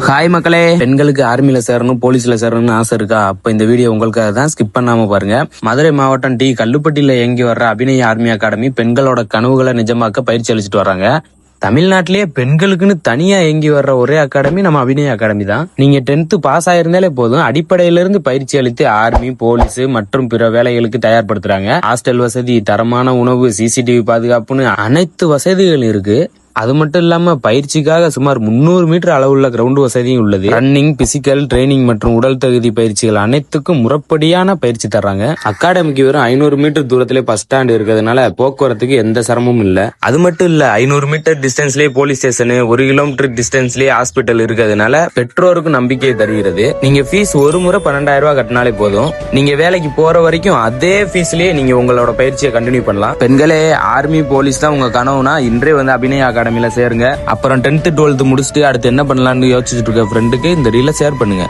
Hi மக்களே, பெண்களுக்கு ஆர்மில சேரணும் போலீஸ்ல சேரணும்னு ஆசை இருக்கா? அப்ப இந்த வீடியோ உங்களுக்காக தான், ஸ்கிப் பண்ணாம பாருங்க. மதுரை மாவட்டம் டி கல்லுப்பட்டியில இயங்கி வர்ற அபிநய ஆர்மி அகாடமி பெண்களோட கனவுகளை நிஜமாக்க பயிற்சி அளிச்சுட்டு வர்றாங்க. தமிழ்நாட்டிலேயே பெண்களுக்குன்னு தனியா இயங்கி வர்ற ஒரே அகாடமி நம்ம அபிநய அகாடமி தான். நீங்க 10th பாஸ் ஆயிருந்தாலே போதும், அடிப்படையில இருந்து பயிற்சி அளித்து ஆர்மி, போலீஸ் மற்றும் பிற வேலைகளுக்கு தயார்படுத்துறாங்க. ஹாஸ்டல் வசதி, தரமான உணவு, சிசிடிவி பாதுகாப்புன்னு அனைத்து வசதிகளும் இருக்கு. அது மட்டும் இல்லாம பயிற்சிக்காக சுமார் 300 மீட்டர் அளவுள்ள கிரவுண்ட் வசதியும் உள்ளது. ரன்னிங், பிசிக்கல் ட்ரைனிங் மற்றும் உடல் தகுதி பயிற்சிகள் அனைத்துக்கும் முறைப்படியான பயிற்சி தர்றாங்க. அகாடமிக்கு வெறும் 500 மீட்டர் தூரத்திலே பஸ் ஸ்டாண்ட் இருக்கிறதுனால போக்குவரத்துக்கு எந்த சிரமமும் இல்ல. அது மட்டும் இல்ல, 500 மீட்டர் டிஸ்டன்ஸ்லயே போலீஸ் ஸ்டேஷன், 1 கிலோமீட்டர் டிஸ்டன்ஸ்லயே ஹாஸ்பிட்டல் இருக்கிறதுனால பெற்றோருக்கு நம்பிக்கையை தருகிறது. நீங்க ஃபீஸ் ஒரு முறை 12,000 ரூபாய் கட்டினாலே போதும். நீங்க வேலைக்கு போற வரைக்கும் அதே ஃபீஸ்லயே நீங்க உங்களோட பயிற்சியை கண்டினியூ பண்ணலாம். பெண்களே, ஆர்மி, போலீஸ் தான் உங்க கனவுனா இன்றே வந்து அபிநய அகாடமில சேருங்க. அப்புறம் 10th 12th முடிச்சுட்டு அடுத்து என்ன பண்ணலாம்னு யோசிச்சுட்டு இருக்க ஃப்ரெண்டுக்கு இந்த ரீலை ஷேர் பண்ணுங்க.